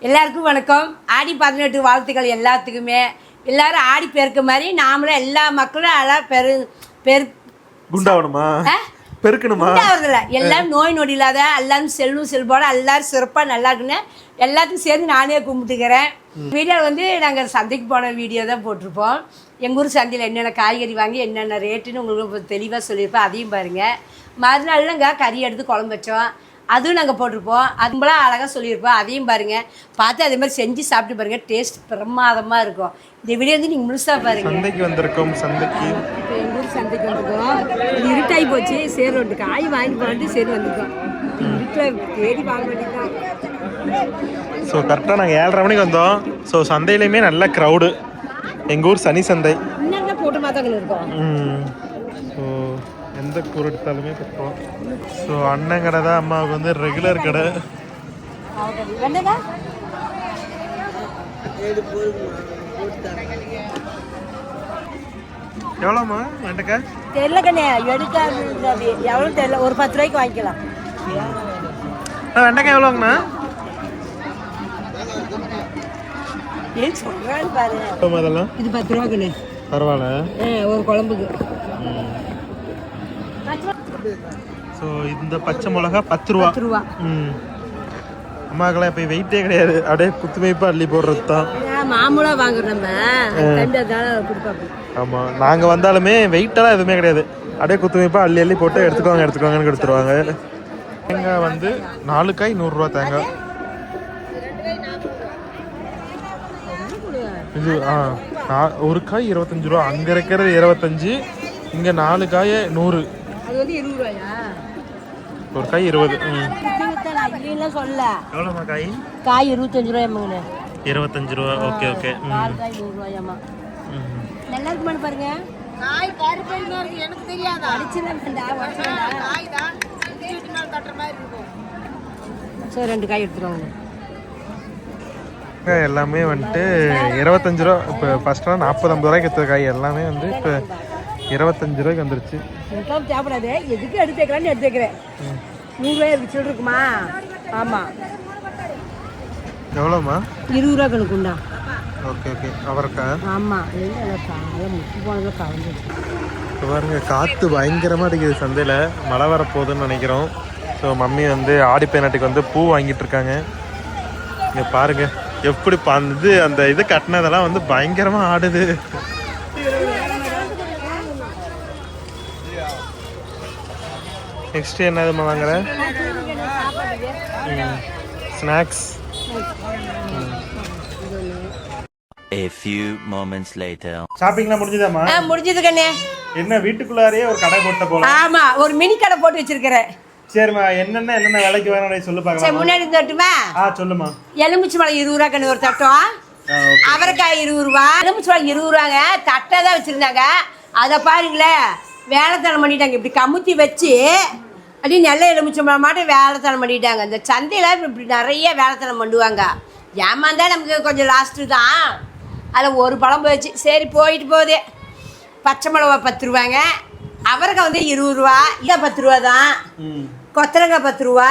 எல்லாருக்கும் வணக்கம். ஆடி 18 வாழ்த்துக்கள் எல்லாத்துக்குமே. எல்லாரும் ஆடி பெருக்க மாதிரி நாமளும் எல்லா மக்களும் எல்லாம் குண்டாவணுமா பெருக்கணுமா குண்டாவதில்ல, எல்லாரும் நோய் நொடி இல்லாத எல்லாரும் செல்வோட எல்லாரும் சிறப்பாக நல்லா இருக்குன்னு எல்லாத்துக்கும் சேர்ந்து நானே கும்பிட்டுக்கிறேன். வீடியோவில் நாங்கள் சந்தைக்கு போன வீடியோ தான் போட்டிருப்போம். எங்கள் ஊர் சந்தையில் என்னென்ன காய்கறி வாங்கி என்னென்ன ரேட்டுன்னு உங்களுக்கு தெளிவாக சொல்லியிருப்போம். அதையும் பாருங்கள். மறுநாள்ங்க கறி எடுத்து குழம்பு வச்சோம், அதுவும் நாங்கள் போட்டிருப்போம். அதும்பலாம் அழகாக சொல்லியிருப்போம். அதையும் பாருங்கள், பார்த்து அதே மாதிரி செஞ்சு சாப்பிட்டு பாருங்கள். டேஸ்ட் பிரமாதமாக இருக்கும். இந்த வீடியோ நீங்கள் முழுசாக பாருங்கள். சந்தைக்கு வந்திருக்கோம். சந்தைக்கு இப்போ எங்கள் ஊர் சந்தைக்கு வந்திருக்கோம். இது இருட்டாகி போச்சு. சரி ஒன்று காய் வாங்கி போட்டு சரி வந்திருக்கோம். வீட்டில் தேடி வாங்க வேண்டியதுதான். ஸோ கரெக்டாக நாங்கள் 7:30 மணிக்கு வந்தோம். ஸோ சந்தையிலையுமே நல்ல க்ரௌடு. எங்கள் ஊர் சனி சந்தை. இன்னும் போட்டு மாதாங்க இருக்கோம். ஸோ எந்த கூறு எடுத்தாலுமே கட்டுறோம். ஸோ அண்ணன் கடை தான் அம்மாவுக்கு வந்து ரெகுலர் கடை. எவ்வளோம்மா வெண்டைக்காய்? தெரியல கண்ணே, எடுக்க எவ்வளோ தெரியல. ஒரு 10 ரூபாய்க்கு வாங்கிக்கலாம். வெண்டைக்காய் எவ்வளோங்கண்ணா? ஏன் சொல்கிறான்னு பாரு. அதெல்லாம் இது 10 ரூபா கண்ணே. பரவாயில்ல. ஒரு குழம்புக்கு. ஸோ இந்த பச்சை மிளகா 10 ரூபா. 10 ரூபா. அம்மாக்கெல்லாம் இப்போ வெயிட்டே கிடையாது, அப்படியே குத்துமைப்பா அள்ளி போடுறது தான். மாமூலாக வாங்குறோம் கொடுப்பாங்க. ஆமாம், நாங்கள் வந்தாலுமே வெயிட்டெல்லாம் எதுவுமே கிடையாது, அப்படியே குத்துமைப்பா அள்ளி அள்ளி போட்டு எடுத்துக்கோங்கன்னு கொடுத்துருவாங்க. தேங்காய் வந்து 4 காய் 100 ரூபா தேங்காய். இது ஒரு காய் 25 ரூபா. அங்கே இருக்கிறது 25, இங்கே 4 காய் 100. அது வந்து 20 ரூபாயா? ஒரு காய் 20. சொல்ல எவ்வளோம்மா காய்? காய் 25 ரூபாய். 25 ரூபா. Okay okay. 4 காய் 100 ரூபாயாமா. நல்லா இருக்குமான்னு பாருங்க. காய் கருப்பையா இருக்கு, எனக்கு தெரியாது. அடிச்சல காய் தான் தட்டற மாதிரி இருக்கும். சரி 2 காய் எடுத்துருவாங்க. எல்லாமே வந்துட்டு 25 ரூபா. இப்போ ஃபர்ஸ்ட்லாம் 40-50 ரூபாய்க்கு எடுத்த காய் எல்லாமே வந்து இப்போ 25 ரூபாய்க்கு வந்துருச்சு. தேவைப்படாது, எதுக்கு எடுத்து வைக்கலான்னு எடுத்து வைக்கிறேன். 100 ரூபாய் இருக்கு, சில்லு இருக்குமா? ஆமாம். எவ்வளோம்மா? 20 ரூபா கணக்கு உண்டா? Okay okay. அவரைக்காய். ஆமாம், முட்டு போனதில் கலந்து. இப்போ பாருங்க, காற்று பயங்கரமாக அடிக்குது சந்தையில். மழை வரப்போகுதுன்னு நினைக்கிறோம். ஸோ மம்மி வந்து ஆடி பதினெட்டுக்கு வந்து பூ வாங்கிட்டு இருக்காங்க. இங்கே பாருங்க எப்படி அந்த இது கட்டினதெல்லாம் வந்து பயங்கரமாக ஆடுது. நெக்ஸ்ட் என்னதுமா வாங்குற? Snacks. A few moments later. ஷாப்பிங்லாம் முடிஞ்சதாமா? முடிஞ்சது கண்ணே. என்ன வீட்டுக்குள்ளாரே ஒரு கடை போட்ட போல? ஆமா, ஒரு மினி கடை போட்டு வச்சிருக்கிறேன். சரிம்மா, என்னென்ன விலைக்கு வேணும் சொல்லு பார்க்கலாம். சரி, முன்னாடி தட்டுமா? சொல்லுமா. எலுமிச்சை பழம் 20 ரூபா கண்ணு ஒரு தட்டம். அவரைக்காய் 20 ரூபா. எலுமிச்சை பழம் 20 ரூபாங்க. தட்டை தான் வச்சிருந்தாங்க. அதை பாருங்களேன், வேலைத்தனம் பண்ணிட்டாங்க. இப்படி கமுத்தி வச்சு அப்படியே நல்ல எலுமிச்சை பழம் மாட்டு வேலைத்தனம் பண்ணிட்டாங்க. இந்த சந்தையில் இப்படி நிறைய வேலைத்தனம் பண்ணுவாங்க. ஏமாந்தா நமக்கு கொஞ்சம் லாஸ்ட்டு தான். அதில் ஒரு பழம் போயிடுச்சு. சரி, போயிட்டு போகுது. பச்சை மிளகா 10 ரூபாங்க. அவரைக்காய் வந்து 20 ரூபா. இதை 10 ரூபா தான். கொத்தரங்காய் 10 ரூபா.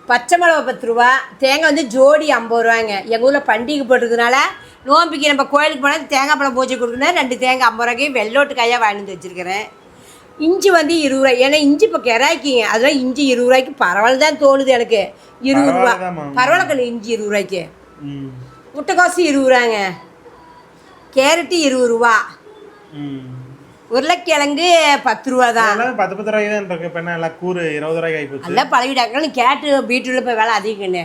பச்சை மிளகா 10 ரூபா. தேங்காய் வந்து ஜோடி 50 ரூபாங்க. எங்கள் ஊரில் பண்டிகை போட்டிருக்கனால நோம்பிக்கு நம்ம கோயிலுக்கு போனால் தேங்காய் பழம் பூஜை கொடுக்கணும். 2 தேங்காய் 50 ரூபாய்க்கு வெள்ளோட்டு காயாக வாங்கி வந்து வச்சுருக்கிறேன். இஞ்சி வந்து 20 ரூபா. ஏன்னா இஞ்சி இப்போ கிராக்கிங்க, அதெல்லாம் இஞ்சி 20 ரூபாய்க்கு பரவாயில்ல தான் தோணுது எனக்கு. 20 ரூபா பரவாயில்ல கண்ணு. இஞ்சி 20 ரூபாய்க்கு. முட்டைக்கோசு 20 ரூபாங்க. கேரட்டு 20 ரூபா. உருளைக்கிழங்கு 10 ரூபா தான். 10 ரூபாய்க்கு தான் இருக்கு. இப்போ என்ன கூறு 20 ரூபாய்க்கு ஆகிப்போச்சு. நல்லா பழகிட்டாங்க. கேட்டு பீட்ரூட்டில் இப்போ விலை அதிகண்ணே,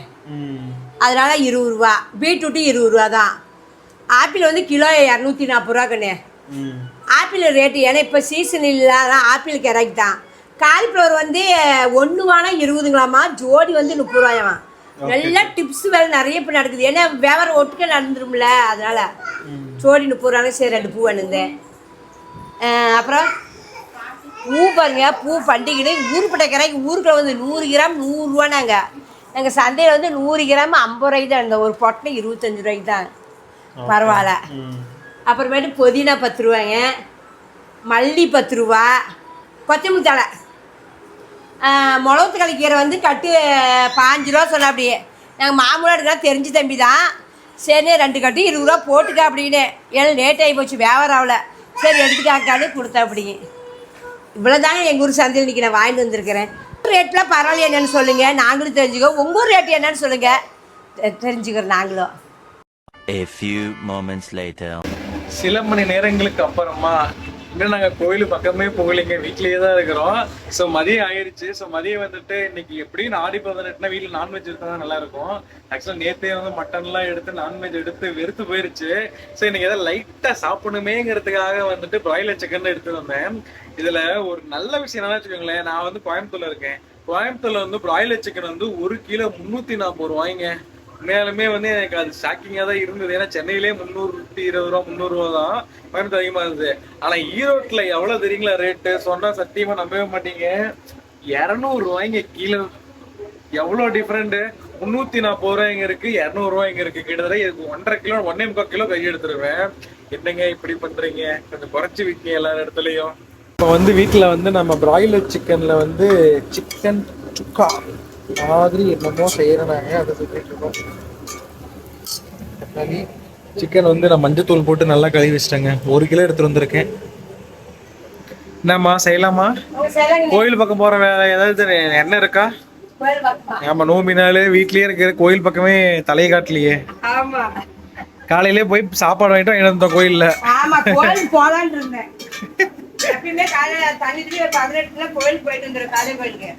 அதனால 20 ரூபா. பீட்ரூட்டு 20 ரூபா தான். ஆப்பிள் வந்து கிலோ 240 ரூபா கண்ணே. ஆப்பிள் ரேட்டு ஏன்னா இப்போ சீசன் இல்லாத ஆப்பிள் கிராக்கி தான். காலிஃப்ளவர் வந்து 1 வானா 20ங்களாமா. ஜோடி வந்து 30 ரூபாயாமா. நல்லா டிப்ஸ் வேலை நிறைய இப்போ நடக்குது. ஏன்னா வியாபாரம் ஒட்டுக்க நடந்துரும்ல, அதனால ஜோடி 30 ரூபாங்க. சரி 2 பூ வேணுங்க. அப்புறம் பூ பாருங்க, பூ பண்டிகைன்னு ஊருப்பட்ட கிராக்கி. ஊருக்குள்ள வந்து 100 கிராம் 100 ரூபானாங்க. நாங்கள் சந்தையில் வந்து 100 கிராம் 50 ரூபாய்க்கு தான் இருந்தோம். ஒரு பொட்டை 25 ரூபாய்க்கு தான். பரவாயில்ல. அப்புறமேட்டு புதினா 10 ரூபாங்க. மல்லி 10 ரூபா. கொத்தமல்லி தழை மிளகுத்தக்காளி கீரை வந்து கட்டு 5 ரூபா சொன்ன. அப்படியே நாங்கள் மாமூலாக எடுக்கிறா தெரிஞ்ச தம்பி தான். சரி 2 கட்டு 20 ரூபா போட்டுக்க அப்படின்னு. ஏன்னா லேட் ஆகி போச்சு வியாபாரம் ஆகல. சரி எடுத்துக்காக்கான்னு கொடுத்தா அப்படிங்க. இவ்வளோ தாங்க எங்கள் ஊர் சந்தையில் இன்றைக்கி நான் வாங்கிட்டு வந்திருக்கிறேன். ரேட்லாம் பரவாயில்ல என்னென்னு சொல்லுங்கள், நாங்களும் தெரிஞ்சுக்கோ. உங்கள் ஊர் ரேட் என்னன்னு சொல்லுங்கள், தெரிஞ்சுக்கிறோம் நாங்களும். A few moments later. சில மணி நேரங்களுக்கு அப்புறமா இன்னும் நாங்கள் கோயில் பக்கமே போகலைங்க, வீட்லேயே தான் இருக்கிறோம். ஸோ மதியம் ஆயிடுச்சு. ஸோ மதியம் வந்துட்டு இன்னைக்கு எப்படியும் ஆடி 18னா வீட்டில் நான்வெஜ் எடுத்தால் தான் நல்லா இருக்கும். ஆக்சுவலாக நேற்றே வந்து மட்டன்லாம் எடுத்து நான்வெஜ் எடுத்து வெறுத்து போயிருச்சு. ஸோ இன்னைக்கு எதாவது லைட்டாக சாப்பிடணுமேங்கிறதுக்காக வந்துட்டு பிராய்லர் சிக்கன் எடுத்து வந்தேன். இதில் ஒரு நல்ல விஷயம் என்ன வச்சுக்கோங்களேன், நான் வந்து கோயம்புத்தூர்ல இருக்கேன். கோயம்புத்தூர்ல வந்து பிராய்லர் சிக்கன் வந்து 1 கிலோ 340 ரூபாய்ங்க. உண்மையாலுமே வந்து எனக்கு அது ஷாக்கிங்காக தான் இருந்தது. ஏன்னா சென்னையிலே 320 ரூபா 300 ரூபா தான், கோயம்புத்தூர் அதிகமாக இருந்தது. ஆனால் ஈரோட்டில் எவ்வளோ தெரியுங்களா ரேட்டு, சொன்னால் சத்தியமாக நம்பவே மாட்டீங்க. 200 ரூபாய்ங்க கிலோ. எவ்வளோ டிஃப்ரெண்ட்டு. 340 ரூபா இங்கே இருக்குது, 200 ரூபா இங்கே இருக்குது. கிட்டத்தட்ட 1.5 கிலோ 1.25 கிலோ கை எடுத்துருவேன். என்னங்க இப்படி பண்ணுறீங்க, கொஞ்சம் குறைச்சி விற்கீங்க எல்லா இடத்துலையும். இப்போ வந்து வீட்டில் வந்து நம்ம பிராய்லர் சிக்கனில் வந்து சிக்கன் சுக்கா மாதிரி என்னமோ செய்யறாங்க, அதை சொல்லிட்டு இருக்கோம். சிக்கன் வந்து நான் மஞ்சத்தூள் போட்டு நல்லா கழுவி வச்சிட்டேங்க. 1 கிலோ எடுத்துட்டு வந்திருக்கேன். என்னம்மா செய்யலாமா? கோயில் பக்கம் போற வேலை ஏதாவது என்ன இருக்கா? ஆமா, நோம்பி நாள் வீட்லயே இருக்கிற, கோயில் பக்கமே தலையை காட்டலையே. காலையிலே போய் சாப்பாடு வாங்கிட்டு இருந்தோம் கோயில்ல. ஆமா, கோயிலுக்கு போலான்னு இருந்தேன். எப்பயுமே காலையில தண்ணி 18 கோயிலுக்கு போயிட்டு இருந்தேன். காலை கோயிலுக்கு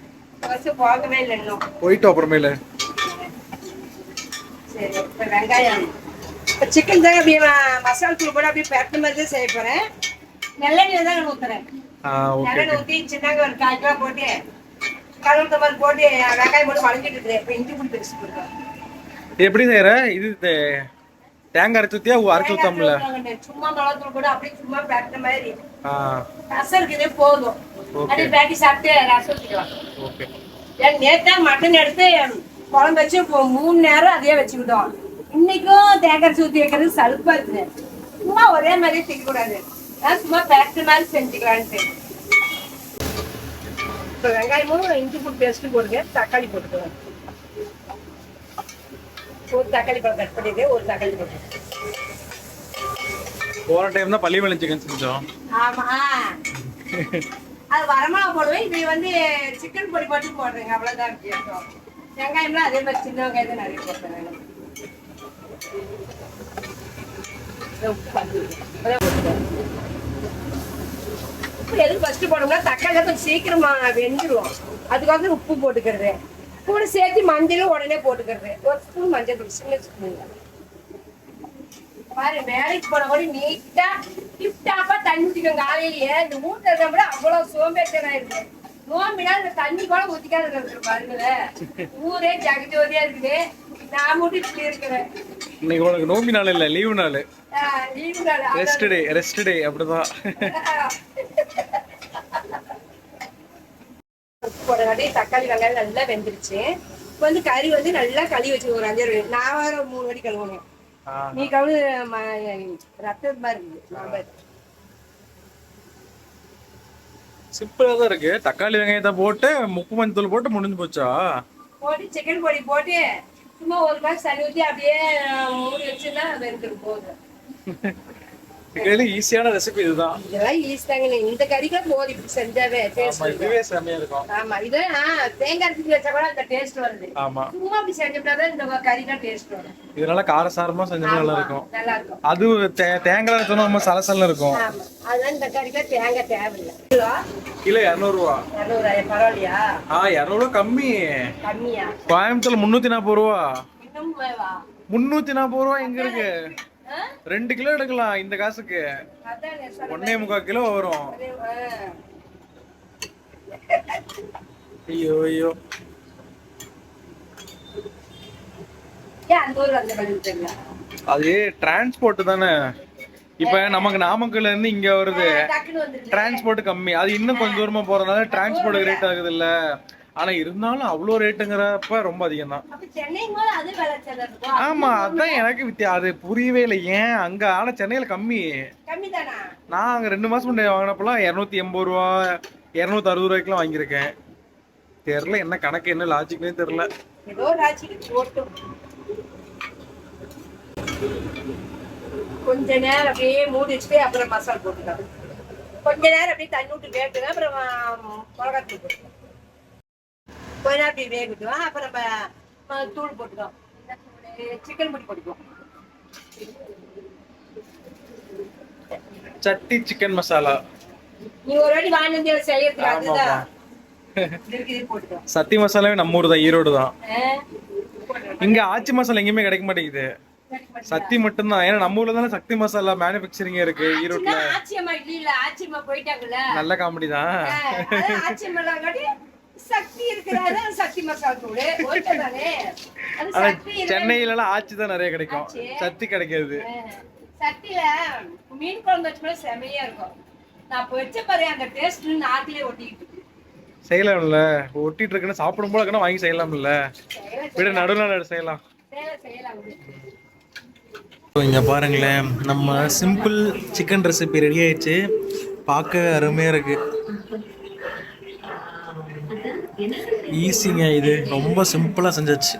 போகவே இல்லை இன்னும். போயிட்டோம் அப்புறமேல. சரி, இப்போ வெங்காயம் சிக்கன் தாங்க அப்படியே மசாலா தூள் போட அப்படியே பெரட்டு மாதிரி தான் செய்ய போறேன். நல்லெண்ணெய் தான் ஊத்துறேன். நல்லெண்ணெய் ஊற்றி சின்னங்க ஒரு 1/4 கிலோ போட்டு கலந்த மாதிரி போட்டு வெங்காயம் போட்டு வளைஞ்சிட்டு இருக்கிறேன். இப்போ இஞ்சி பூண்டு பேஸ்ட் போடுறேன். எப்படி செய்யற? இது தேங்காய் அரைச்சு ஊத்தியா அரைச்சு ஊத்தாமல? சும்மா மிளகாத்தூள் கூட அப்படியே சும்மா பெரட்ட மாதிரி. ரசம் இருக்குதே போதும். அப்படியே பேட்டி சாப்பிட்டு ரசம் ஊற்றிக்கலாம். ஓகே. நேற்று மட்டன் எடுத்து குழம்பு வச்சு 3 நேரம் அதே வச்சுக்கிட்டோம். இன்னைக்கும் தேங்காய் ஊற்றி வைக்கிறது சலுப்பா இருக்குது. சும்மா ஒரே மாதிரியே செய்யக்கூடாது, சும்மா பேக்ட் மாதிரி செஞ்சுக்கலான்ட்டு. இப்போ வெங்காயமும் இஞ்சி பூண்டு பேஸ்ட்டு போடுங்க. தக்காளி போட்டுக்கலாம். ஒரு தக்காளி பழம் கட் பண்ணிட்டு ஒரு தக்காளி போட்டு. போன டைம் தான் பள்ளிமலை சிக்கன் செஞ்சோம். ஆமா, அது வரமிளகா போடுவேன். இது வந்து சிக்கன் பொடி மட்டும் போடுறேங்க, அவ்வளோதான் வித்தியாசம். வெங்காயம்லாம் அதே மாதிரி சின்ன வெங்காயம் தான் நிறைய போடுறேன். உப்பு எதுவும் ஃபர்ஸ்ட் போடுங்க, தக்காளி கொஞ்சம் சீக்கிரமா வெந்துடும். அதுக்கு வந்து உப்பு போட்டுக்கிறது, கூட சேர்த்து மஞ்சளும் உடனே போட்டுக்கிறது. 1 ஸ்பூன் மஞ்சள் தூள், சின்ன ஸ்பூன். பாரு, வேலைக்கு போன கூட நீட்டா டிப்டாப்பா தண்ணி ஊற்றிக்கோங்க. காலையிலேயே இந்த ஊற்றுறத விட அவ்வளோ சோம்பேறித்தனம் இருக்கு. நோம்பினா இந்த தண்ணி கூட ஊற்றிக்காத இருக்கிற பாருங்களேன். ஊரே ஜகஜோதியா இருக்குது, நான் மட்டும் இப்படி இருக்கிறேன். இன்னைக்கு உனக்கு நோம்பி நாள் இல்ல, லீவு நாள். லீவு நாள், ரெஸ்ட் டே அப்படிதான். போடங்காட்டி தக்காளி வெங்காயம் நல்லா வெந்துருச்சு. இப்போ வந்து கறி வந்து நல்லா கழுவி வச்சு ஒரு 5 நான் வேற 3 வாட்டி கழுவணும். நீ கழுவு ரத்தம் மாதிரி இருக்கு. சிம்பிளா தான் இருக்கு. தக்காளி வெங்காயத்தை போட்டு உப்பு மஞ்சள் போட்டு முடிஞ்சு போச்சா? போட்டு சிக்கன் பொடி போட்டு சும்மா ஒரு மாதிரி தண்ணி ஊற்றி அப்படியே மூடி வச்சுன்னா வெந்துடும் போதும். ஈஸியான ரெசிபி இதுதான். இதெல்லாம் ஈஸி தாங்க. இந்த கறிக்கெல்லாம் போதும் இப்படி செஞ்சாவே இதுவே செமையா இருக்கும். ஆமா, இது தேங்காய் அரைச்சி வச்சா கூட அந்த டேஸ்ட் வருது. ஆமா, சும்மா அப்படி செஞ்சோம்னா இந்த கறிதான் டேஸ்ட் வரும். இதனால காரசாரமா செஞ்சா நல்லா இருக்கும். நல்லா இருக்கும். அது தேங்காய் வச்சோம்னா ரொம்ப சலசலன்னு இருக்கும். ஆமா, அதனால இந்த கறிக்கு தேங்காய் தேவையில்லை. கிலோ 200 ரூபா. 200 பரவாயில்லையா? 200 ரூபா கம்மி. கம்மியா? கோயம்புத்தூர்ல 340 ரூபா. இன்னும் 340 ரூபா எங்க இருக்கு? 2 கிலோ எடுக்கலாம் இந்த காசுக்கு. 1.25 கிலோ வரும். ஐயோ ஐயோ. அது டிரான்ஸ்போர்ட் தானே. இப்ப நமக்கு நாமக்கல்ல இருந்து இங்க வருது, டிரான்ஸ்போர்ட் கம்மி. அது இன்னும் கொஞ்சம் தூரமா போறதுனால டிரான்ஸ்போர்ட் ரேட் ஆகுது இல்ல. ஆனா இருந்தாலும் அவ்வளோ ரேட்டுங்கிறப்ப ரொம்ப அதிகம் தான். ஆமா, அதான் எனக்கு அது புரியவே இல்லை. ஏன் அங்க? ஆனா சென்னையில கம்மி. நான் அங்க 2 மாசம் முன்னாடி வாங்கினப்பெல்லாம் 280 ரூபா 260 ரூபாய்க்குலாம் வாங்கியிருக்கேன். தெரியல என்ன கணக்கு என்ன லாஜிக்னே தெரியல. ஏதோ ராஜிக்கு போட்டும் கொஞ்ச நேரம் அப்படியே மூடி வச்சுட்டு அப்புறம் மசாலா போட்டுக்கலாம். கொஞ்ச நேரம் அப்படியே தண்ணி விட்டு வேட்டுங்க, அப்புறம் மிளகாத்தூள் போட்டுக்கலாம். கொஞ்ச நேரம் அப்படி வேகட்டும், அப்புறம் நம்ம தூள் போட்டுக்கலாம். சிக்கன் பொடி போட்டுக்கலாம். சட்டி சிக்கன் மசாலா நீ ஒரு வாட்டி வாங்கி வந்து செய்யறதுக்கு அதுதான் போட்டுக்கலாம். சத்தி மசாலாவே நம்ம ஊர் தான், ஈரோடு தான். இங்க ஆச்சி மசாலா எங்கேயுமே கிடைக்க மாட்டேங்குது, சக்தி மட்டும்தான். ஏன்னா நம்ம ஊர்ல தானே சக்தி மசாலா மேனுபேக்சரிங் இருக்கு ஈரோட்ல. ஆச்சியம்மா இல்ல, ஆச்சியம்மா போயிட்டாங்கல்ல. நல்ல காமெடி தான். ஆச்சியம்மா சக்தி இருக்கிறாரு, சக்தி மசாலா தூள் ஓகேதானே. ஆனா சென்னையில எல்லாம் ஆச்சி தான் நிறைய கிடைக்கும், சக்தி கிடைக்காது. சக்தியில மீன் குழம்பு வச்சு செமையா இருக்கும். நான் வச்ச பாரு அந்த டேஸ்ட் நாட்டிலே ஒட்டிக்கிட்டு இருக்கு. செய்யலாம்ல, ஒட்டிட்டு இருக்குன்னு சாப்பிடும் போல வாங்கி செய்யலாம்ல, விட நடுநாள் செய்யலாம். இங்க பாருங்களேன், நம்ம சிம்பிள் சிக்கன் ரெசிபி ரெடி ஆயிடுச்சு. பார்க்கவே அருமையா இருக்கு. ஈஸிங்க, இது ரொம்ப சிம்பிளா செஞ்சாச்சு.